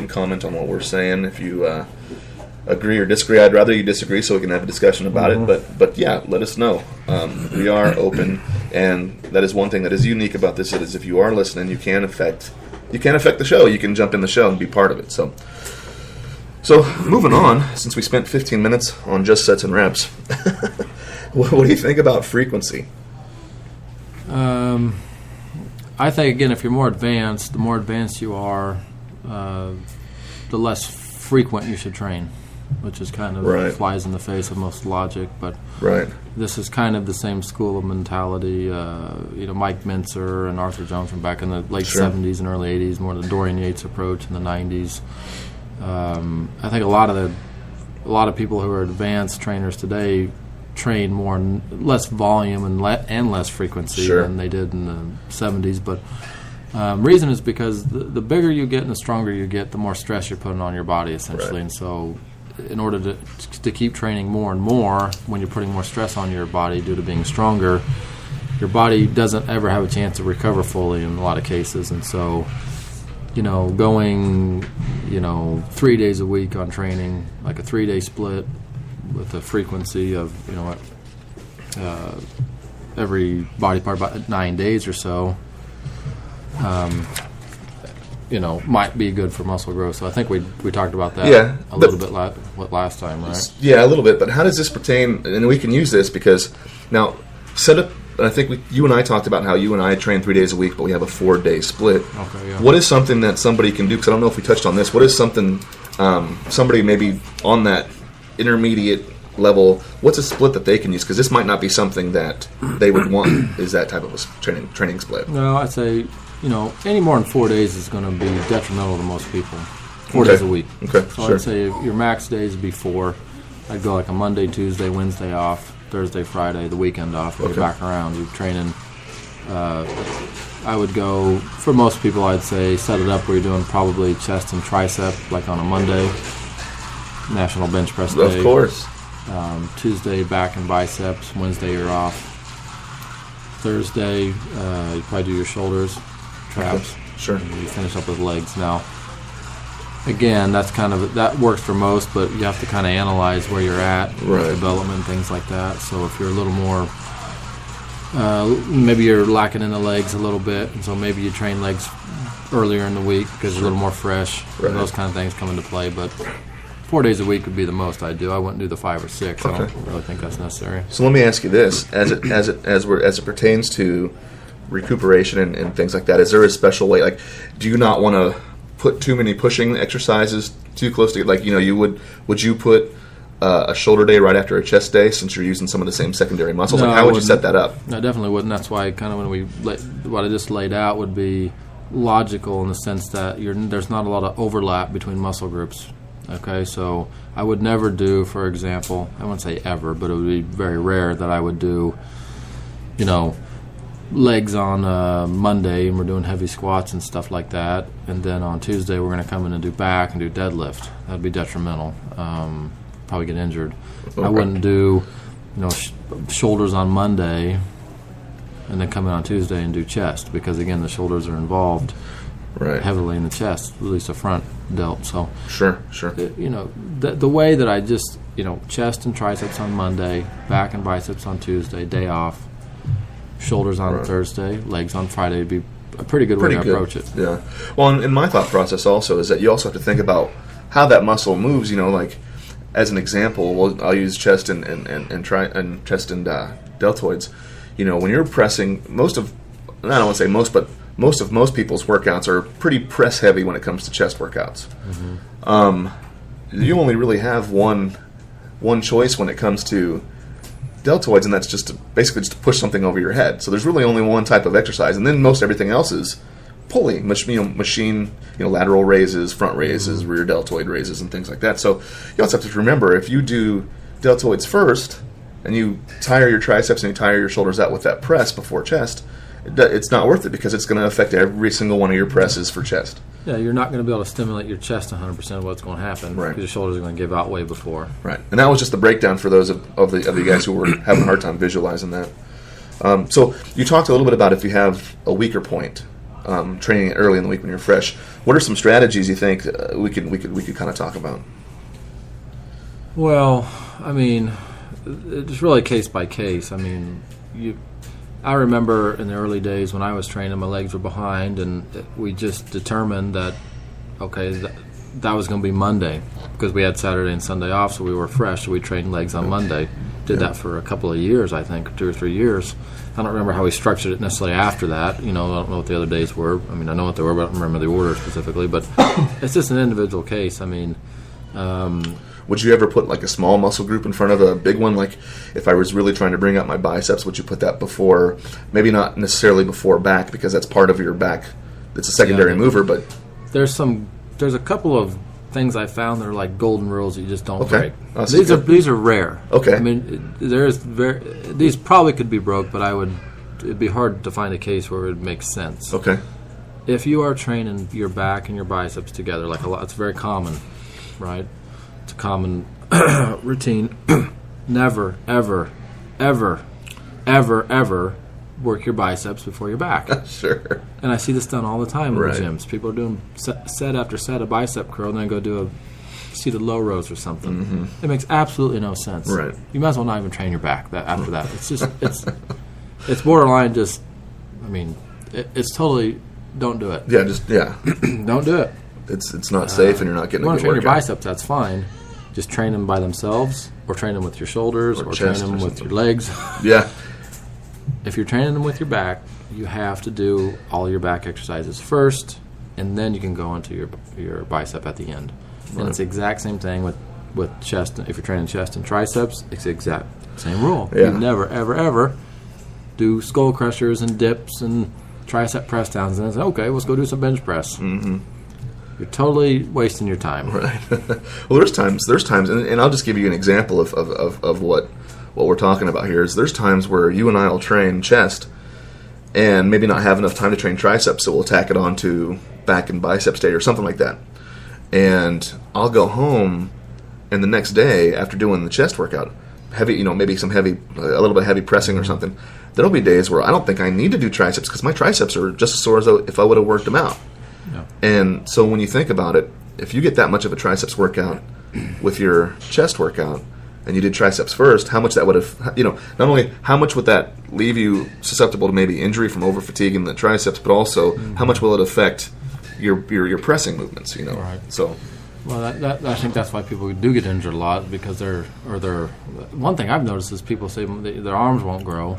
can comment on what we're saying. If you agree or disagree, I'd rather you disagree so we can have a discussion about it. But yeah, let us know. We are open, and that is one thing that is unique about this. Is if you are listening, you can affect the show. You can jump in the show and be part of it. So moving on, since we spent 15 minutes on just sets and reps, what do you think about frequency? I think, again, if you're more advanced, the more advanced you are, the less frequent you should train, which is kind of flies in the face of most logic. But this is kind of the same school of mentality. Mike Mincer and Arthur Jones from back in the late 70s and early 80s, more the Dorian Yates approach in the 90s. I think a lot of people who are advanced trainers today train less volume and less frequency than they did in the 70s. But reason is because the bigger you get and the stronger you get, the more stress you're putting on your body, essentially. And so in order to keep training more and more, when you're putting more stress on your body due to being stronger, your body doesn't ever have a chance to recover fully in a lot of cases. And so, going 3 days a week on training, like a 3-day split with a frequency of every body part about 9 days or so, might be good for muscle growth. So I think we talked about that a little bit last time, right? Yeah, a little bit. But how does this pertain? And we can use this because now set up. I think you and I talked about how you and I train 3 days a week, but we have a 4-day split. Okay, yeah. What is something that somebody can do? Because I don't know if we touched on this. What is something somebody maybe on that intermediate level? What's a split that they can use? Because this might not be something that they would want. Is that type of a training split? No, I'd say any more than 4 days is going to be detrimental to most people. 4 days a week. Okay, so I'd say your max days would be 4. I'd go like a Monday, Tuesday, Wednesday off, Thursday, Friday, the weekend off, and you're back around. You're training. I would go, for most people, I'd say set it up where you're doing probably chest and tricep, like on a Monday, National Bench Press Day. Of course. Tuesday, back and biceps. Wednesday, you're off. Thursday, you probably do your shoulders, traps. Okay. Sure. And you finish up with legs. Now, again, that works for most, but you have to kind of analyze where you're at with development, things like that. So if you're a little more, maybe you're lacking in the legs a little bit, and so maybe you train legs earlier in the week because you're a little more fresh. And those kind of things come into play. But 4 days a week would be the most I'd do. I wouldn't do the 5 or 6. I don't really think that's necessary. So let me ask you this: as it pertains to recuperation and things like that, is there a special way? Like, do you not want to put too many pushing exercises too close to, like, would you put a shoulder day right after a chest day since you're using some of the same secondary muscles? No, like, how would you set that up? I definitely wouldn't. That's why kind of what I just laid out would be logical in the sense that there's not a lot of overlap between muscle groups. Okay, so I would never do, for example, I wouldn't say ever, but it would be very rare that I would do, legs on Monday, and we're doing heavy squats and stuff like that, and then on Tuesday we're going to come in and do back and do deadlift. That'd be detrimental. Probably get injured. Okay. I wouldn't do shoulders on Monday and then come in on Tuesday and do chest, because again the shoulders are involved heavily in the chest, at least the front delt. So sure. The way that I just chest and triceps on Monday, back and biceps on Tuesday, day off, shoulders on Thursday, legs on Friday would be a pretty good way to approach it. Yeah. Well, and my thought process also is that you also have to think about how that muscle moves. Like, as an example, I'll use chest and chest and deltoids. When you're pressing, I don't want to say most, but most people's workouts are pretty press heavy when it comes to chest workouts. Mm-hmm. You only really have one choice when it comes to deltoids, and that's basically to push something over your head. So there's really only one type of exercise, and then most everything else is pulling, machine, lateral raises, front raises, rear deltoid raises, and things like that. So you also have to remember, if you do deltoids first and you tire your triceps and you tire your shoulders out with that press before chest, it's not worth it, because it's going to affect every single one of your presses for chest. Yeah, you're not going to be able to stimulate your chest 100% of what's going to happen, because your shoulders are going to give out way before. Right, and that was just the breakdown for those of you guys who were having a hard time visualizing that. So you talked a little bit about if you have a weaker point, training early in the week when you're fresh. What are some strategies you think we could kind of talk about? Well, I mean, it's really case by case. I mean, I remember in the early days when I was training, my legs were behind, and we just determined that, okay, that was going to be Monday because we had Saturday and Sunday off, so we were fresh, so we trained legs on Monday. Did that for a couple of years, I think, 2 or 3 years. I don't remember how we structured it necessarily after that. I don't know what the other days were. I mean, I know what they were, but I don't remember the order specifically. But it's just an individual case. I mean... would you ever put like a small muscle group in front of a big one? Like if I was really trying to bring up my biceps, would you put that before, maybe not necessarily before back because that's part of your back. It's a secondary mover, but... There's a couple of things I found that are like golden rules that you just don't break. Oh, these are rare. Okay. I mean, these probably could be broke, but it'd be hard to find a case where it would make sense. Okay. If you are training your back and your biceps together, it's very common, right? It's a common routine. Never, ever, ever, ever, ever work your biceps before your back. Sure. And I see this done all the time in the gyms. People are doing set after set of bicep curl and then go do a seated low rows or something. Mm-hmm. It makes absolutely no sense. Right. You might as well not even train your back after that. It's just it's borderline just. I mean, it's totally don't do it. Yeah. Don't do it. It's not safe and you're not getting a good workout. You want to train your biceps, that's fine. Just train them by themselves, or train them with your shoulders, or train them with your legs. Yeah. If you're training them with your back, you have to do all your back exercises first, and then you can go into your bicep at the end. Right. And it's the exact same thing with chest. If you're training chest and triceps, it's the exact same rule. Yeah. You never, ever, ever do skull crushers and dips and tricep press downs, and then say, okay, let's go do some bench press. Mm-hmm. You're totally wasting your time. Right. Well, there's times, and I'll just give you an example of what we're talking about here. Is there's times where you and I will train chest and maybe not have enough time to train triceps, so we'll tack it on to back and biceps day or something like that. And I'll go home, and the next day after doing the chest workout, heavy, maybe a little bit heavy pressing or something, there'll be days where I don't think I need to do triceps because my triceps are just as sore as if I would have worked them out. Yeah. And so when you think about it, if you get that much of a triceps workout with your chest workout and you did triceps first, how much that would have, not only how much would that leave you susceptible to maybe injury from over fatigue in the triceps, but also how much will it affect your pressing movements, Right. So, well, I think that's why people do get injured a lot because one thing I've noticed is people say their arms won't grow.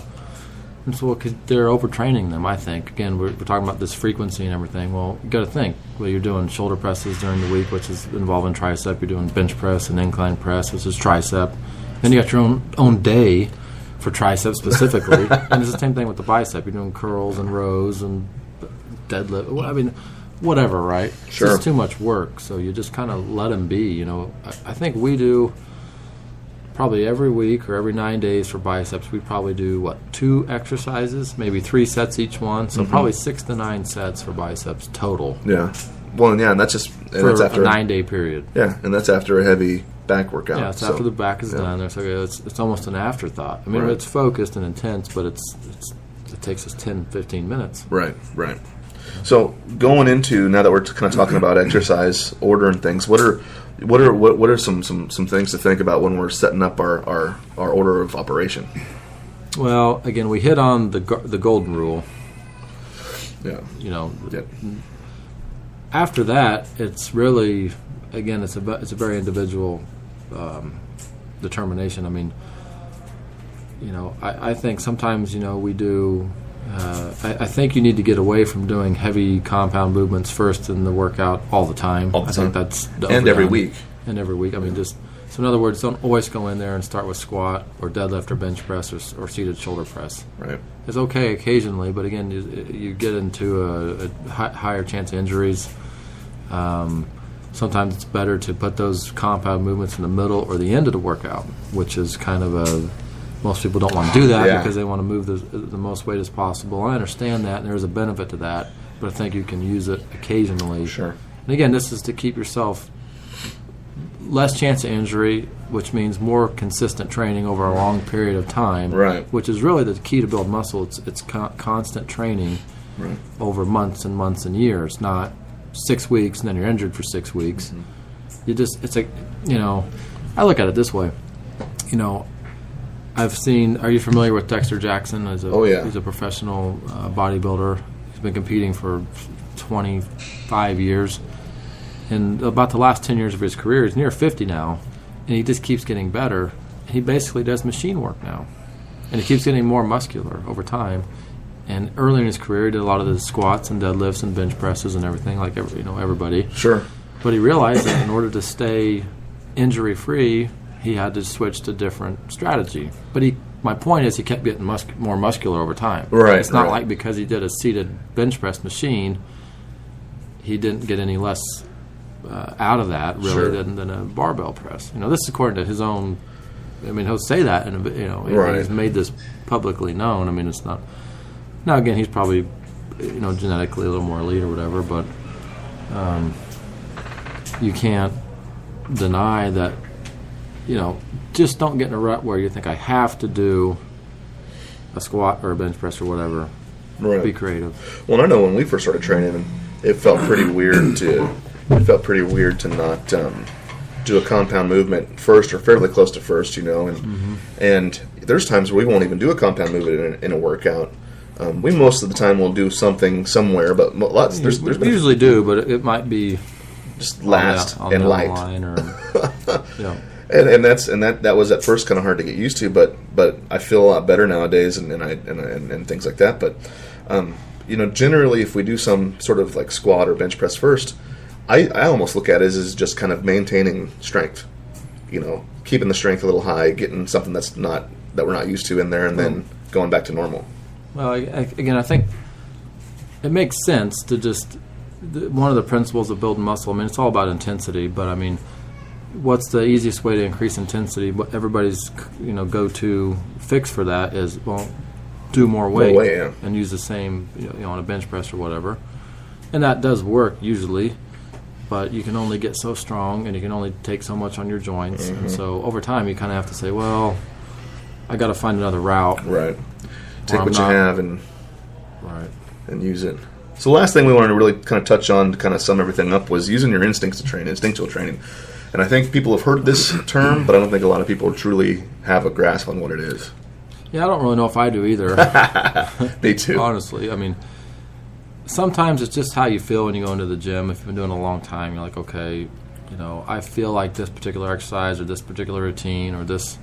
And so they're overtraining them, I think. Again, we're talking about this frequency and everything. Well, you got to think. Well, you're doing shoulder presses during the week, which is involving tricep. You're doing bench press and incline press, which is tricep. Then you got your own day for tricep specifically. And it's the same thing with the bicep. You're doing curls and rows and deadlift. I mean, whatever, right? Sure. It's just too much work, so you just kind of let them be. I think we do... Probably every week or every 9 days for biceps, we probably do, 2 exercises, maybe 3 sets each one. So probably 6 to 9 sets for biceps total. Yeah. Well, and that's just... And for that's after a 9-day period. Yeah, and that's after a heavy back workout. Yeah, it's after the back is done. So it's almost an afterthought. I mean, It's focused and intense, but it takes us 10, 15 minutes. Right. So going into, now that we're kind of talking about exercise order and things, what are some things to think about when we're setting up our order of operation? Well, again, we hit on the golden rule. Yeah. After that, it's really, again, it's a very individual determination. I mean, I think sometimes we do. I think you need to get away from doing heavy compound movements first in the workout all the time. I think that's and every week. I mean, so in other words, don't always go in there and start with squat or deadlift or bench press or seated shoulder press. Right. It's okay occasionally, but again, you get into a higher chance of injuries. Sometimes it's better to put those compound movements in the middle or the end of the workout, which is kind of most people don't want to do that because they want to move the most weight as possible. I understand that, and there's a benefit to that, but I think you can use it occasionally. Sure. And again, this is to keep yourself less chance of injury, which means more consistent training over a long period of time. Right. Which is really the key to build muscle. It's constant training over months and months and years, not 6 weeks and then you're injured for 6 weeks. It's like, I look at it this way. I've seen, are you familiar with Dexter Jackson? He's a professional bodybuilder. He's been competing for 25 years. And about the last 10 years of his career, he's near 50 now, and he just keeps getting better. He basically does machine work now, and he keeps getting more muscular over time. And early in his career, he did a lot of the squats and deadlifts and bench presses and everything, like everybody. Sure. But he realized that in order to stay injury-free, he had to switch to different strategy. But my point is, he kept getting more muscular over time. Right. It's not like because he did a seated bench press machine, he didn't get any less out of that really than a barbell press. This is according to his own. I mean, he'll say that, and he's made this publicly known. I mean, it's not. Now again, he's probably genetically a little more elite or whatever, but you can't deny that. Just don't get in a rut where you think I have to do a squat or a bench press or whatever. Right. Be creative. Well, I know when we first started training, it felt pretty weird to not do a compound movement first or fairly close to first, and there's times where we won't even do a compound movement in a workout. We most of the time will do something somewhere, but lots. We usually do, but it might be just last on and light. And that was at first kind of hard to get used to, but I feel a lot better nowadays, and things like that. But generally, if we do some sort of like squat or bench press first, I almost look at it as just kind of maintaining strength, keeping the strength a little high, getting something that we're not used to in there, and then going back to normal. Well, again, I think it makes sense to just one of the principles of building muscle. I mean, it's all about intensity, but I mean, what's the easiest way to increase intensity? What everybody's go-to fix for that is do more weight and use the same on a bench press or whatever, and that does work usually. But you can only get so strong, and you can only take so much on your joints. And so over time, you kind of have to say, well, I got to find another route. Right. Take what you have and use it. So the last thing we wanted to really kind of touch on to kind of sum everything up was using your instincts to train, instinctual training. And I think people have heard this term, but I don't think a lot of people truly have a grasp on what it is. Yeah, I don't really know if I do either. Me too. Honestly, I mean, sometimes it's just how you feel when you go into the gym. If you've been doing it a long time, you're like, okay, I feel like this particular exercise or this particular routine or this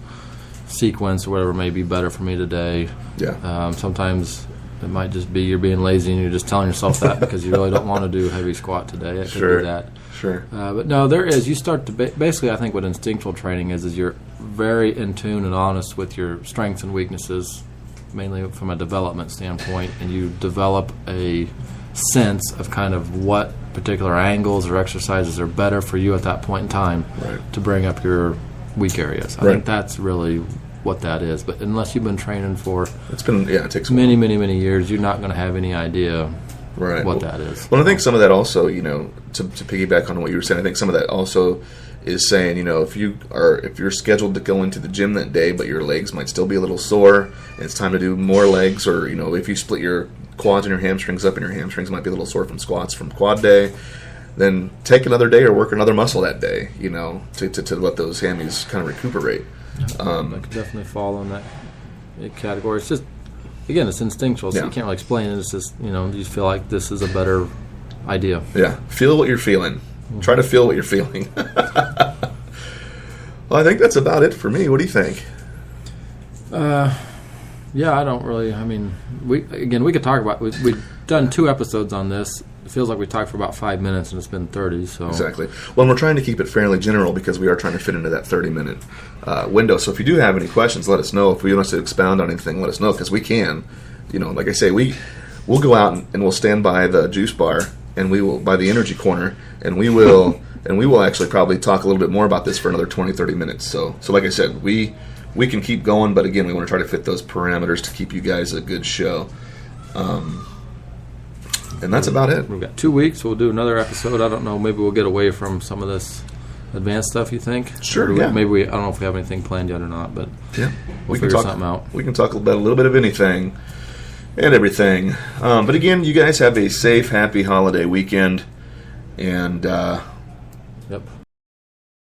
sequence or whatever may be better for me today. Yeah. Sometimes it might just be you're being lazy and you're just telling yourself that because you really don't want to do heavy squat today. It could be that. Sure. But no, there is. You start to basically, I think what instinctual training is you're very in tune and honest with your strengths and weaknesses, mainly from a development standpoint, and you develop a sense of kind of what particular angles or exercises are better for you at that point in time to bring up your weak areas. I think that's really what that is. But unless you've been training for it takes many, many, many years, you're not going to have any idea what that is. Well, I think some of that also, to piggyback on what you were saying, I think some of that also is saying, if you're scheduled to go into the gym that day, but your legs might still be a little sore, and it's time to do more legs, or if you split your quads and your hamstrings up, and your hamstrings might be a little sore from squats from quad day, then take another day or work another muscle that day, to let those hammies kind of recuperate. I could definitely fall in that category. It's just, again, it's instinctual, so you can't really explain it. It's just, you feel like this is a better idea. Yeah, feel what you're feeling. Try to feel what you're feeling. Well, I think that's about it for me. What do you think? Yeah, I don't really. I mean, we could talk about. We've done 2 episodes on this. It feels like we talked for about 5 minutes, and it's been 30. So exactly. Well, and we're trying to keep it fairly general because we are trying to fit into that 30-minute window. So if you do have any questions, let us know. If you want us to expound on anything, let us know because we can. Like I say, we'll go out and we'll stand by the juice bar and we will by the energy corner, and we will actually probably talk a little bit more about this for another 20, 30 minutes. So like I said, we can keep going, but again, we want to try to fit those parameters to keep you guys a good show. And that's about it. We've got 2 weeks. We'll do another episode. I don't know. Maybe we'll get away from some of this advanced stuff, you think? Sure, I don't know if we have anything planned yet or not, but we'll figure something out. We can talk about a little bit of anything. and everything. But again, you guys have a safe, happy holiday weekend, and yep.